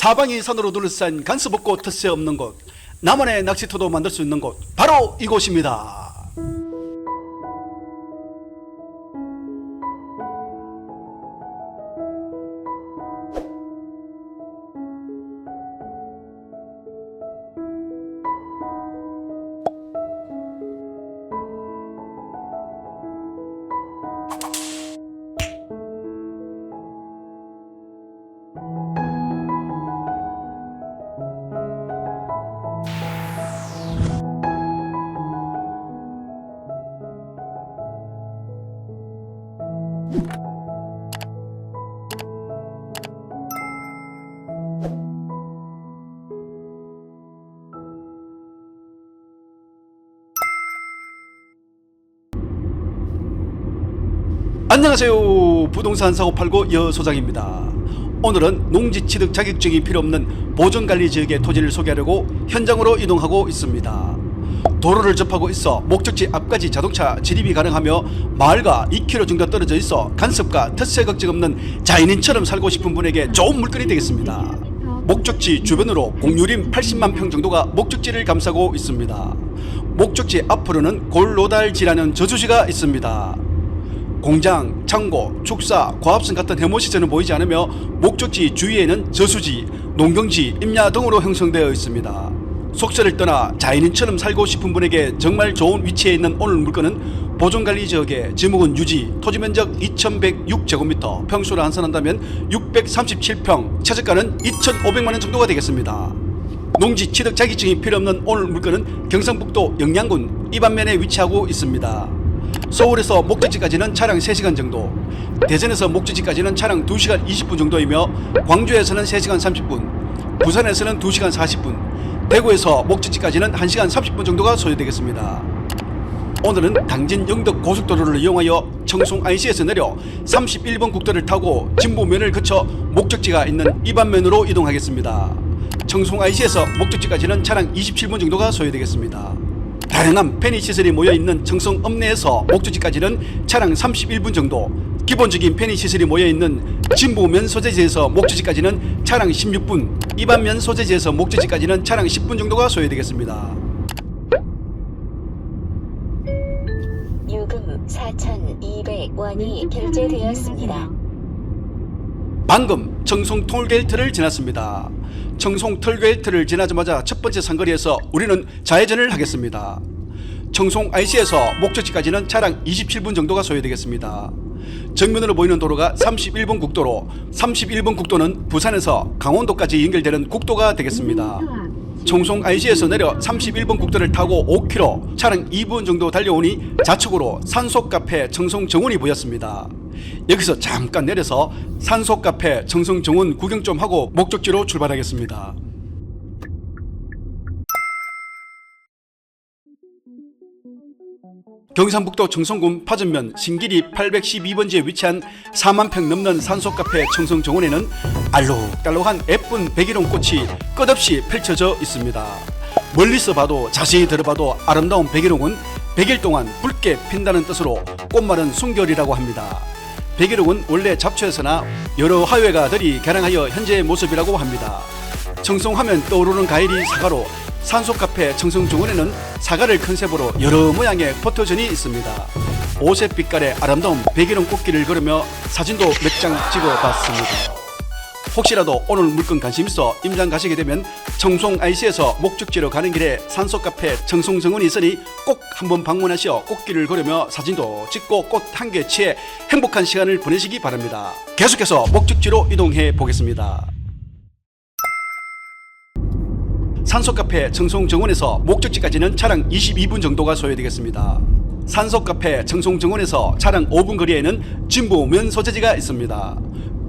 사방이 산으로 둘러싼 간섭없고 텃세 없는 곳, 나만의 낚시터도 만들 수 있는 곳, 바로 이곳입니다. 안녕하세요. 부동산 사고 팔고 여소장입니다. 오늘은 농지 취득 자격증이 필요 없는 보존관리지역의 토지를 소개하려고 현장으로 이동하고 있습니다. 도로를 접하고 있어 목적지 앞까지 자동차 진입이 가능하며 마을과 2km 정도 떨어져 있어 간섭과 텃세 걱정 없는 자연인처럼 살고 싶은 분에게 좋은 물건이 되겠습니다. 목적지 주변으로 공유림 80만 평 정도가 목적지를 감싸고 있습니다. 목적지 앞으로는 골로달지라는 저수지가 있습니다. 공장, 창고, 축사, 과합성 같은 해모시설은 보이지 않으며 목적지 주위에는 저수지, 농경지, 임야 등으로 형성되어 있습니다. 속세를 떠나 자연인처럼 살고 싶은 분에게 정말 좋은 위치에 있는 오늘 물건은 보존관리지역의 지목은 유지, 토지면적 2106제곱미터, 평수를 환산한다면 637평, 최저가는 2,500만원 정도가 되겠습니다. 농지 취득 자격증이 필요 없는 오늘 물건은 경상북도 영양군 이반면에 위치하고 있습니다. 서울에서 목적지까지는 차량 3시간 정도, 대전에서 목적지까지는 차량 2시간 20분 정도이며 광주에서는 3시간 30분, 부산에서는 2시간 40분, 대구에서 목적지까지는 1시간 30분 정도가 소요되겠습니다. 오늘은 당진 영덕 고속도로를 이용하여 청송 IC에서 내려 31번 국도를 타고 진부면을 거쳐 목적지가 있는 이반면으로 이동하겠습니다. 청송 IC에서 목적지까지는 차량 27분 정도가 소요되겠습니다. 다양한 편의시설이 모여있는 청송 읍내에서 목적지까지는 차량 31분 정도, 기본적인 편의시설이 모여있는 진부면 소재지에서 목적지까지는 차량 16분, 이반면 소재지에서 목적지까지는 차량 10분 정도가 소요되겠습니다. 요금 4,200원이 결제되었습니다. 방금 청송 톨게이트를 지났습니다. 청송 톨게이트를 지나자마자 첫 번째 상거리에서 우리는 좌회전을 하겠습니다. 청송 IC에서 목적지까지는 차량 27분 정도가 소요되겠습니다. 정면으로 보이는 도로가 31번 국도로, 31번 국도는 부산에서 강원도까지 연결되는 국도가 되겠습니다. 청송 IC에서 내려 31번 국도를 타고 5km, 차량 2분 정도 달려오니 좌측으로 산소카페 청송정원이 보였습니다. 여기서 잠깐 내려서 산소카페 청송정원 구경 좀 하고 목적지로 출발하겠습니다. 경상북도 청송군 파전면 신길이 812번지에 위치한 4만 평 넘는 산소카페 청송정원에는 알록달록한 예쁜 백일홍 꽃이 끝없이 펼쳐져 있습니다. 멀리서 봐도 자세히 들어봐도 아름다운 백일홍은 100일 동안 붉게 핀다는 뜻으로 꽃말은 순결이라고 합니다. 백일홍은 원래 잡초에서나 여러 화훼가들이 개량하여 현재의 모습이라고 합니다. 청송하면 떠오르는 과일이 사과로 산소카페 청송정원에는 사과를 컨셉으로 여러 모양의 포토전이 있습니다. 오색 빛깔의 아름다운 백일홍 꽃길을 걸으며 사진도 몇 장 찍어봤습니다. 혹시라도 오늘 물건 관심 있어 임장 가시게 되면 청송 IC에서 목적지로 가는 길에 산소카페 청송정원이 있으니 꼭 한번 방문하시어 꽃길을 걸으며 사진도 찍고 꽃 한 개 취해 행복한 시간을 보내시기 바랍니다. 계속해서 목적지로 이동해 보겠습니다. 산소카페 청송정원에서 목적지까지는 차량 22분 정도가 소요되겠습니다. 산소카페 청송정원에서 차량 5분 거리에는 진부면 소재지가 있습니다.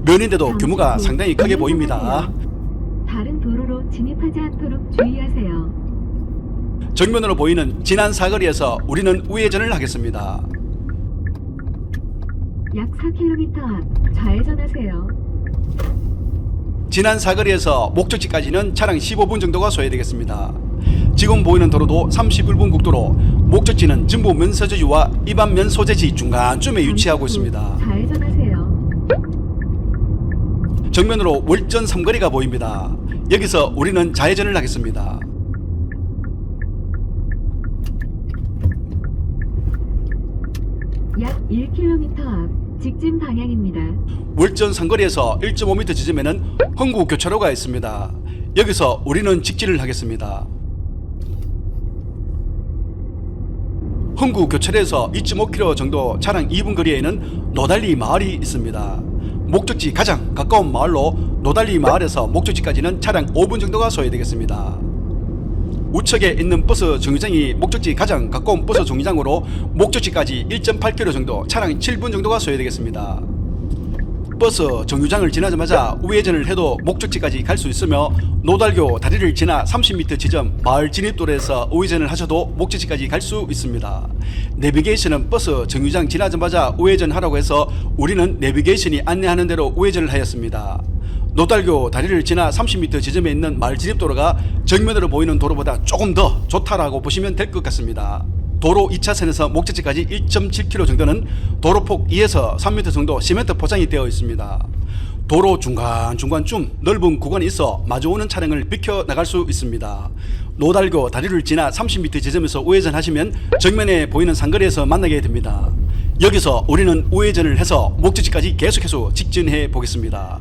면인데도 규모가 상당히 크게 보입니다. 다른 도로로 진입하지 않도록 주의하세요. 정면으로 보이는 진안 사거리에서 우리는 우회전을 하겠습니다. 약 4km 앞 좌회전하세요. 진안 사거리에서 목적지까지는 차량 15분 정도가 소요되겠습니다. 지금 보이는 도로도 31분 국도로 목적지는 진부면 소재지와 이반면 소재지 중간쯤에 위치하고 있습니다. 좌회전하세요. 정면으로 월전 삼거리가 보입니다. 여기서 우리는 좌회전을 하겠습니다. 약 1km 앞 직진 방향입니다. 월전 삼거리에서 1.5m 지점에는 흥구 교차로가 있습니다. 여기서 우리는 직진을 하겠습니다. 흥구 교차로에서 2.5km 정도 차량 2분 거리에는 노달리 마을이 있습니다. 목적지 가장 가까운 마을로 노달리 마을에서 목적지까지는 차량 5분 정도가 소요되겠습니다. 우측에 있는 버스 정류장이 목적지 가장 가까운 버스 정류장으로 목적지까지 1.8km 정도, 차량 7분 정도가 소요되겠습니다. 버스 정류장을 지나자마자 우회전을 해도 목적지까지 갈 수 있으며 노달교 다리를 지나 30m 지점 마을 진입도로에서 우회전을 하셔도 목적지까지 갈 수 있습니다. 내비게이션은 버스 정류장 지나자마자 우회전하라고 해서 우리는 내비게이션이 안내하는 대로 우회전을 하였습니다. 노달교 다리를 지나 30m 지점에 있는 마을 진입도로가 정면으로 보이는 도로보다 조금 더 좋다라고 보시면 될 것 같습니다. 도로 2차선에서 목적지까지 1.7km 정도는 도로폭 2에서 3m 정도 시멘트 포장이 되어 있습니다. 도로 중간중간쯤 넓은 구간이 있어 마주오는 차량을 비켜 나갈 수 있습니다. 노달교 다리를 지나 30m 지점에서 우회전하시면 정면에 보이는 상거리에서 만나게 됩니다. 여기서 우리는 우회전을 해서 목적지까지 계속해서 직진해 보겠습니다.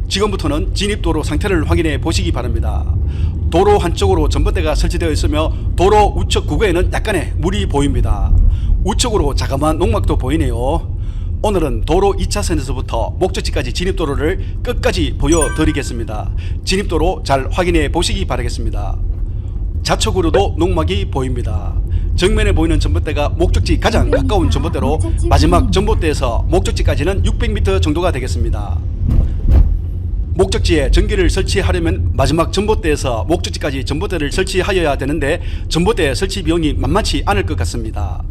지금부터는 진입도로 상태를 확인해 보시기 바랍니다. 도로 한쪽으로 전봇대가 설치되어 있으며 도로 우측 구간에는 약간의 물이 보입니다. 우측으로 자그마한 농막도 보이네요. 오늘은 도로 2차선에서부터 목적지까지 진입도로를 끝까지 보여드리겠습니다. 진입도로 잘 확인해 보시기 바라겠습니다. 좌측으로도 농막이 보입니다. 정면에 보이는 전봇대가 목적지 가장 가까운 전봇대로 마지막 전봇대에서 목적지까지는 600m 정도가 되겠습니다. 목적지에 전기를 설치하려면 마지막 전봇대에서 목적지까지 전봇대를 설치하여야 되는데 전봇대 설치 비용이 만만치 않을 것 같습니다.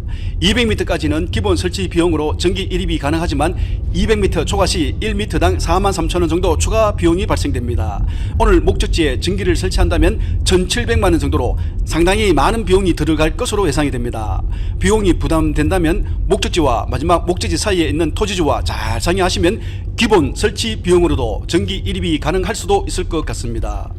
200m까지는 기본 설치 비용으로 전기 일입이 가능하지만 200m 초과 시 1m당 43,000원 정도 추가 비용이 발생됩니다. 오늘 목적지에 전기를 설치한다면 1,700만원 정도로 상당히 많은 비용이 들어갈 것으로 예상이 됩니다. 비용이 부담된다면 목적지와 마지막 목적지 사이에 있는 토지주와 잘 상의하시면 기본 설치 비용으로도 전기 일입이 가능할 수도 있을 것 같습니다.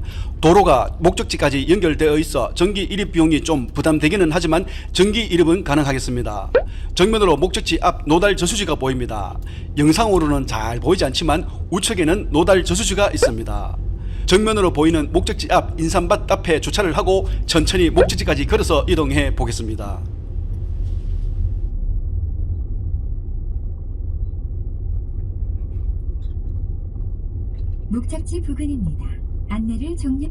도로가 목적지까지 연결되어 있어 전기 일입 비용이 좀 부담되기는 하지만 전기 일입은 가능하겠습니다. 정면으로 목적지 앞 노달 저수지가 보입니다. 영상으로는 잘 보이지 않지만 우측에는 노달 저수지가 있습니다. 정면으로 보이는 목적지 앞 인삼밭 앞에 주차를 하고 천천히 목적지까지 걸어서 이동해 보겠습니다. 목적지 부근입니다. 안내를 종료.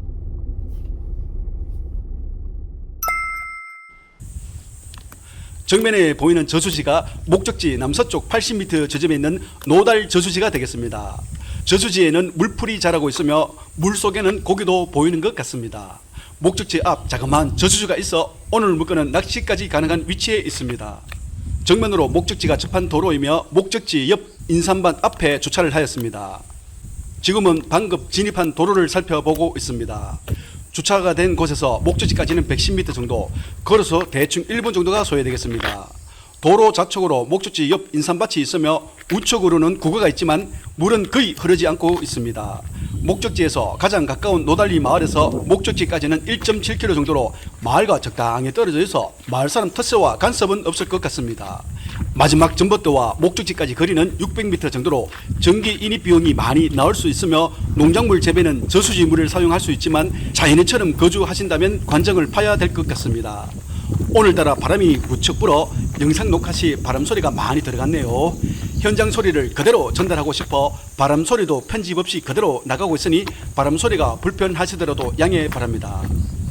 정면에 보이는 저수지가 목적지 남서쪽 80m 지점에 있는 노달 저수지가 되겠습니다. 저수지에는 물풀이 자라고 있으며 물속에는 고기도 보이는 것 같습니다. 목적지 앞 자그마한 저수지가 있어 오늘 물건은 낚시까지 가능한 위치에 있습니다. 정면으로 목적지가 접한 도로이며 목적지 옆 인삼밭 앞에 주차를 하였습니다. 지금은 방금 진입한 도로를 살펴보고 있습니다. 주차가 된 곳에서 목적지까지는 110m 정도, 걸어서 대충 1분 정도가 소요되겠습니다. 도로 좌측으로 목적지 옆 인삼밭이 있으며 우측으로는 구가가 있지만 물은 거의 흐르지 않고 있습니다. 목적지에서 가장 가까운 노달리 마을에서 목적지까지는 1.7km 정도로 마을과 적당히 떨어져 있어 마을 사람 텃세와 간섭은 없을 것 같습니다. 마지막 전봇대와 목적지까지 거리는 600m 정도로 전기 인입 비용이 많이 나올 수 있으며 농작물 재배는 저수지 물을 사용할 수 있지만 자연인처럼 거주하신다면 관정을 파야 될 것 같습니다. 오늘따라 바람이 무척 불어 영상 녹화 시 바람 소리가 많이 들어갔네요. 현장 소리를 그대로 전달하고 싶어 바람 소리도 편집 없이 그대로 나가고 있으니 바람 소리가 불편하시더라도 양해 바랍니다.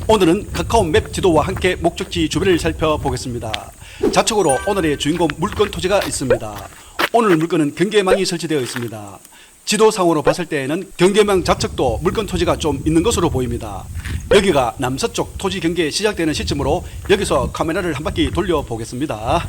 오늘은 카카오 맵 지도와 함께 목적지 주변을 살펴보겠습니다. 좌측으로 오늘의 주인공 물건 토지가 있습니다. 오늘 물건은 경계망이 설치되어 있습니다. 지도상으로 봤을 때에는 경계망 좌측도 물건 토지가 좀 있는 것으로 보입니다. 여기가 남서쪽 토지 경계 시작되는 시점으로 여기서 카메라를 한 바퀴 돌려보겠습니다.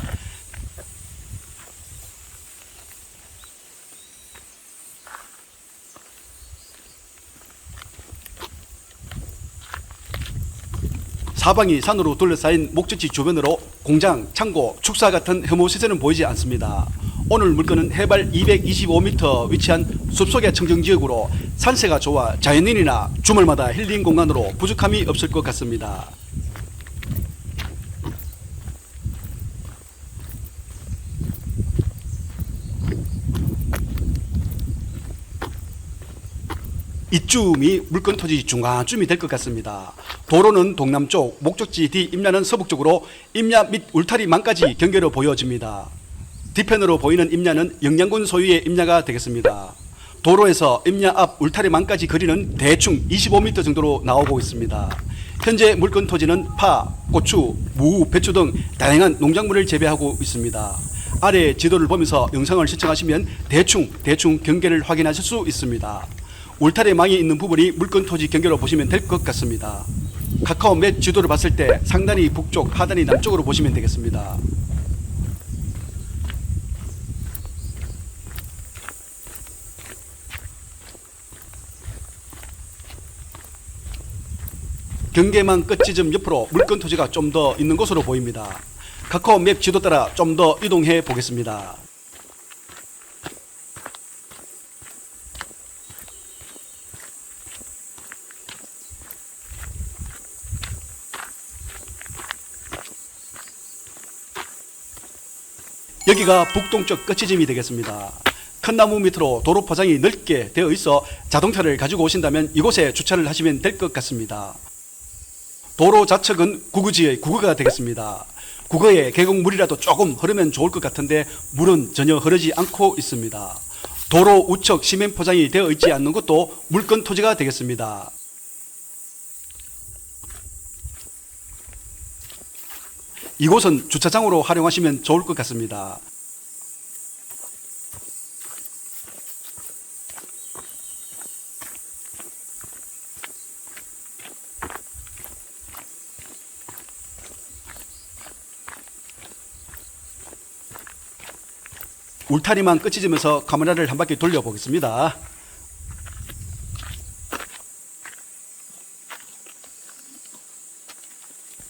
사방이 산으로 둘러싸인 목적지 주변으로 공장, 창고, 축사 같은 혐오 시설은 보이지 않습니다. 오늘 물건은 해발 225m 위치한 숲속의 청정지역으로 산세가 좋아 자연인이나 주말마다 힐링 공간으로 부족함이 없을 것 같습니다. 이쯤이 물건 토지 중간쯤이 될 것 같습니다. 도로는 동남쪽, 목적지 뒤 임야는 서북쪽으로 임야 및 울타리망까지 경계로 보여집니다. 뒤편으로 보이는 임야는 영양군 소유의 임야가 되겠습니다. 도로에서 임야 앞 울타리망까지 거리는 대충 25m 정도로 나오고 있습니다. 현재 물건 토지는 파, 고추, 무, 배추 등 다양한 농작물을 재배하고 있습니다. 아래 지도를 보면서 영상을 시청하시면 대충 경계를 확인하실 수 있습니다. 울타리망이 있는 부분이 물건 토지 경계로 보시면 될 것 같습니다. 카카오 맵 지도를 봤을 때 상단이 북쪽, 하단이 남쪽으로 보시면 되겠습니다. 경계망 끝지점 옆으로 물건 토지가 좀 더 있는 곳으로 보입니다. 카카오 맵 지도 따라 좀 더 이동해 보겠습니다. 여기가 북동쪽 끝지점이 되겠습니다. 큰 나무 밑으로 도로 포장이 넓게 되어 있어 자동차를 가지고 오신다면 이곳에 주차를 하시면 될 것 같습니다. 도로 좌측은 구거지의 구거가 되겠습니다. 구거에 계곡물이라도 조금 흐르면 좋을 것 같은데 물은 전혀 흐르지 않고 있습니다. 도로 우측 시멘 포장이 되어 있지 않는 것도 물건 토지가 되겠습니다. 이곳은 주차장으로 활용하시면 좋을 것 같습니다. 울타리만 끝이지면서 카메라를 한 바퀴 돌려보겠습니다.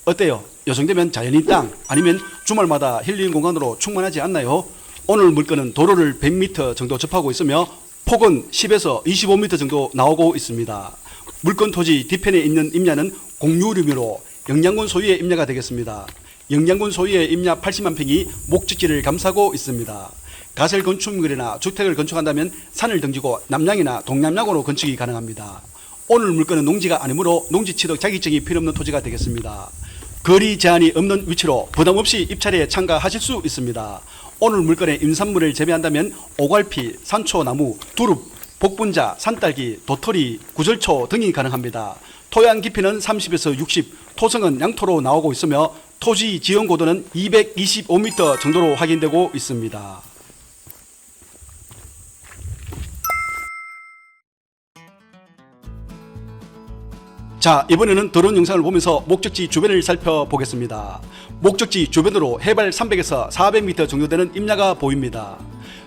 어때요? 이 정도면 자연인 땅 아니면 주말마다 힐링 공간으로 충분하지 않나요? 오늘 물건은 도로를 100m 정도 접하고 있으며 폭은 10에서 25m 정도 나오고 있습니다. 물건 토지 뒤편에 있는 임야는 공유림으로 영양군 소유의 임야가 되겠습니다. 영양군 소유의 임야 80만 평이 목적지를 감싸고 있습니다. 가설 건축물이나 주택을 건축한다면 산을 등지고 남양이나 동남양으로 건축이 가능합니다. 오늘 물건은 농지가 아니므로 농지 취득 자격증이 필요 없는 토지가 되겠습니다. 거리 제한이 없는 위치로 부담 없이 입찰에 참가하실 수 있습니다. 오늘 물건에 임산물을 재배한다면 오갈피, 산초나무, 두릅, 복분자, 산딸기, 도토리, 구절초 등이 가능합니다. 토양 깊이는 30에서 60, 토성은 양토로 나오고 있으며 토지 지형 고도는 225m 정도로 확인되고 있습니다. 자, 이번에는 드론 영상을 보면서 목적지 주변을 살펴보겠습니다. 목적지 주변으로 해발 300에서 400m 정도 되는 임야가 보입니다.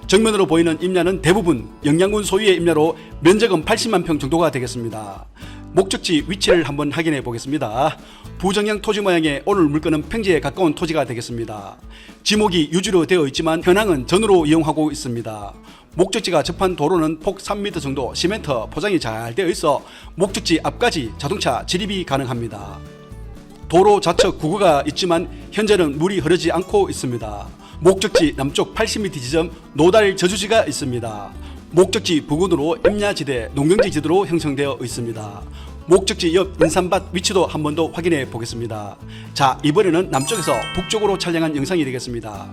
정면으로 보이는 임야는 대부분 영양군 소유의 임야로 면적은 80만 평 정도가 되겠습니다. 목적지 위치를 한번 확인해 보겠습니다. 부정형 토지 모양의 오늘 물건은 평지에 가까운 토지가 되겠습니다. 지목이 유지로 되어 있지만 현황은 전으로 이용하고 있습니다. 목적지가 접한 도로는 폭 3m 정도 시멘트 포장이 잘 되어 있어 목적지 앞까지 자동차 진입이 가능합니다. 도로 좌측 구거가 있지만 현재는 물이 흐르지 않고 있습니다. 목적지 남쪽 80m 지점 노달 저주지가 있습니다. 목적지 부근으로 임야지대, 농경지 지도로 형성되어 있습니다. 목적지 옆 인삼밭 위치도 한 번 더 확인해 보겠습니다. 자, 이번에는 남쪽에서 북쪽으로 촬영한 영상이 되겠습니다.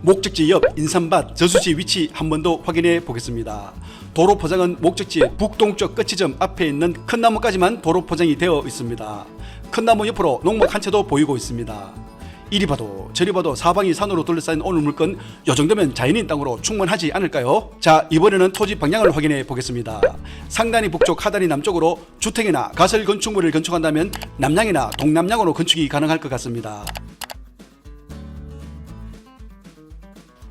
목적지 옆 인삼밭 저수지 위치 한 번 더 확인해 보겠습니다. 도로 포장은 목적지 북동쪽 끝지점 앞에 있는 큰 나무까지만 도로 포장이 되어 있습니다. 큰 나무 옆으로 농막 한 채도 보이고 있습니다. 이리 봐도 저리 봐도 사방이 산으로 둘러싸인 오늘 물건 이 정도면 자연인 땅으로 충분하지 않을까요? 자, 이번에는 토지 방향을 확인해 보겠습니다. 상단이 북쪽, 하단이 남쪽으로 주택이나 가설 건축물을 건축한다면 남양이나 동남양으로 건축이 가능할 것 같습니다.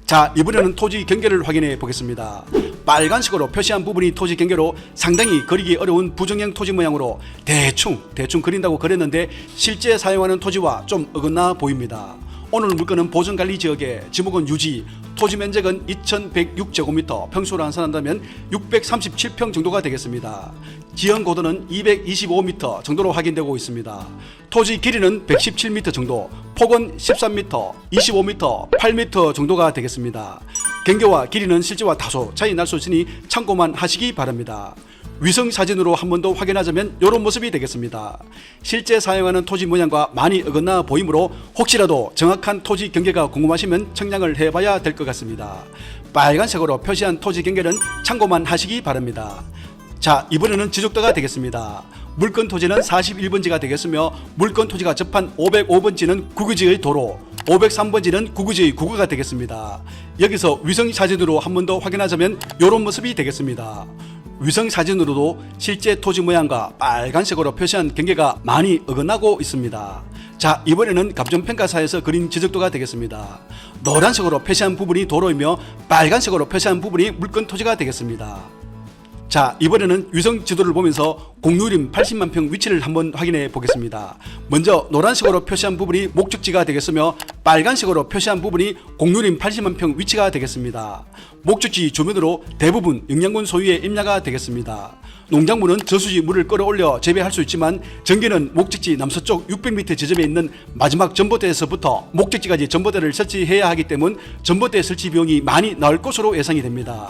자, 이번에는 토지 경계를 확인해 보겠습니다. 빨간색으로 표시한 부분이 토지 경계로 상당히 그리기 어려운 부정형 토지 모양으로 대충 그린다고 그렸는데 실제 사용하는 토지와 좀 어긋나 보입니다. 오늘 물건은 보존관리지역의 지목은 유지, 토지 면적은 2106제곱미터, 평수로 환산한다면 637평 정도가 되겠습니다. 지형 고도는 225m 정도로 확인되고 있습니다. 토지 길이는 117m 정도, 폭은 13m, 25m, 8m 정도가 되겠습니다. 경계와 길이는 실제와 다소 차이 날 수 있으니 참고만 하시기 바랍니다. 위성 사진으로 한 번 더 확인하자면 이런 모습이 되겠습니다. 실제 사용하는 토지 모양과 많이 어긋나 보이므로 혹시라도 정확한 토지 경계가 궁금하시면 청량을 해봐야 될 것 같습니다. 빨간색으로 표시한 토지 경계는 참고만 하시기 바랍니다. 자, 이번에는 지적도가 되겠습니다. 물건 토지는 41번지가 되겠으며 물건 토지가 접한 505번지는 국유지의 도로, 503번지는 국유지의 구구가 되겠습니다. 여기서 위성 사진으로 한 번 더 확인하자면 이런 모습이 되겠습니다. 위성 사진으로도 실제 토지 모양과 빨간색으로 표시한 경계가 많이 어긋나고 있습니다. 자, 이번에는 감정평가사에서 그린 지적도가 되겠습니다. 노란색으로 표시한 부분이 도로이며 빨간색으로 표시한 부분이 물건 토지가 되겠습니다. 자, 이번에는 위성 지도를 보면서 공유림 80만 평 위치를 한번 확인해 보겠습니다. 먼저 노란색으로 표시한 부분이 목적지가 되겠으며 빨간색으로 표시한 부분이 공유림 80만 평 위치가 되겠습니다. 목적지 주변으로 대부분 영양군 소유의 임야가 되겠습니다. 농작물은 저수지 물을 끌어올려 재배할 수 있지만 전기는 목적지 남서쪽 600m 지점에 있는 마지막 전봇대에서부터 목적지까지 전봇대를 설치해야 하기 때문에 전봇대 설치 비용이 많이 나올 것으로 예상이 됩니다.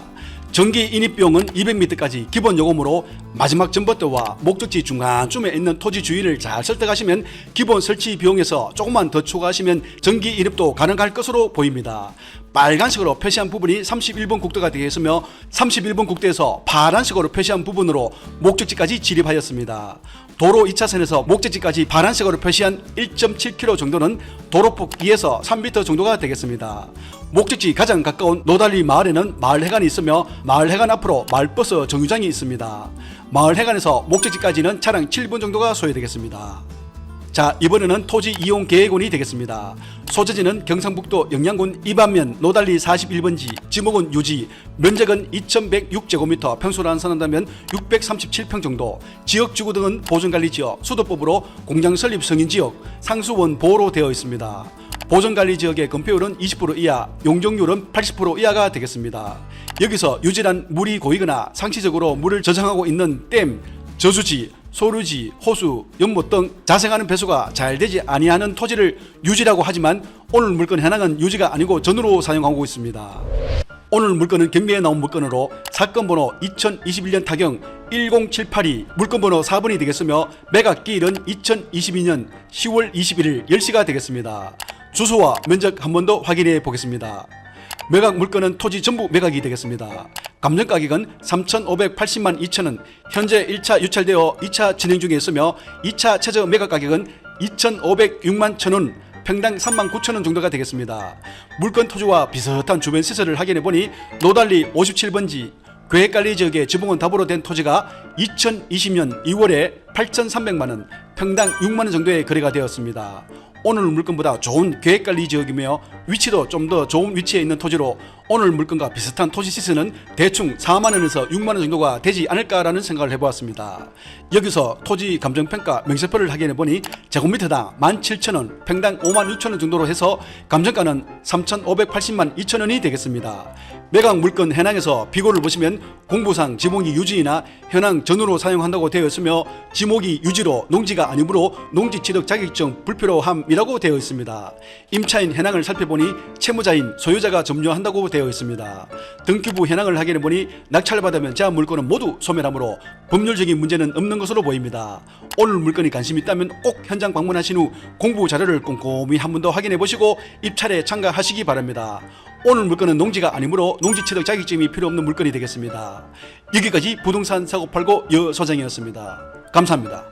전기 인입 비용은 200m까지 기본 요금으로 마지막 전봇대와 목적지 중간쯤에 있는 토지 주위를 잘 설득하시면 기본 설치 비용에서 조금만 더 추가하시면 전기 인입도 가능할 것으로 보입니다. 빨간색으로 표시한 부분이 31번 국도가 되겠으며 31번 국도에서 파란색으로 표시한 부분으로 목적지까지 진입하였습니다. 도로 2차선에서 목적지까지 파란색으로 표시한 1.7km 정도는 도로폭 2에서 3m 정도가 되겠습니다. 목적지 가장 가까운 노달리 마을에는 마을회관이 있으며 마을회관 앞으로 마을버스 정류장이 있습니다. 마을회관에서 목적지까지는 차량 7분 정도가 소요되겠습니다. 자, 이번에는 토지 이용 계획원이 되겠습니다. 소재지는 경상북도 영양군 이반면 노달리 41번지, 지목은 유지, 면적은 2106제곱미터, 평수로 환산한다면 637평 정도, 지역주구 등은 보존관리지역, 수도법으로 공장 설립 승인지역, 상수원 보호로 되어 있습니다. 보존관리지역의 건폐율은 20% 이하, 용적률은 80% 이하가 되겠습니다. 여기서 유질한 물이 고이거나 상시적으로 물을 저장하고 있는 댐, 저수지, 소류지, 호수, 연못 등 자생하는 배수가 잘 되지 아니하는 토지를 유지라고 하지만 오늘 물건 현황은 유지가 아니고 전으로 사용하고 있습니다. 오늘 물건은 경매에 나온 물건으로 사건 번호 2021년 타경 10782 물건 번호 4번이 되겠으며 매각 기일은 2022년 10월 21일 10시가 되겠습니다. 주소와 면적 한 번 더 확인해 보겠습니다. 매각 물건은 토지 전부 매각이 되겠습니다. 감정 가격은 3,580만 2천원, 현재 1차 유찰되어 2차 진행 중에 있으며 2차 최저 매각 가격은 2,506만 1천원, 평당 3만 9천원 정도가 되겠습니다. 물건 토지와 비슷한 주변 시설을 확인해 보니 노달리 57번지 계획관리지역의 지붕은 답으로 된 토지가 2020년 2월에 8,300만원, 평당 6만원 정도의 거래가 되었습니다. 오늘 물건보다 좋은 계획관리지역이며 위치도 좀 더 좋은 위치에 있는 토지로 오늘 물건과 비슷한 토지 시세는 대충 4만원에서 6만원 정도가 되지 않을까라는 생각을 해보았습니다. 여기서 토지 감정평가 명세표를 확인해보니 제곱미터당 17,000원, 평당 5만 6천원 정도로 해서 감정가는 3,580만 2천원이 되겠습니다. 매각 물건 현황에서 비교를 보시면 공부상 지목이 유지이나 현황 전후로 사용한다고 되어 있으며 지목이 유지로 농지가 아니므로 농지 취득 자격증 불필요함이라고 되어 있습니다. 임차인 현황을 살펴보니 채무자인 소유자가 점유한다고 되어 있습니다. 등기부 현황을 확인해보니 낙찰받으면 제한 물건은 모두 소멸하므로 법률적인 문제는 없는 것으로 보입니다. 오늘 물건이 관심 있다면 꼭 현장 방문하신 후 공부 자료를 꼼꼼히 한 번 더 확인해 보시고 입찰에 참가하시기 바랍니다. 오늘 물건은 농지가 아니므로 농지 취득 자격증이 필요 없는 물건이 되겠습니다. 여기까지 부동산 사고 팔고 여 소장이었습니다. 감사합니다.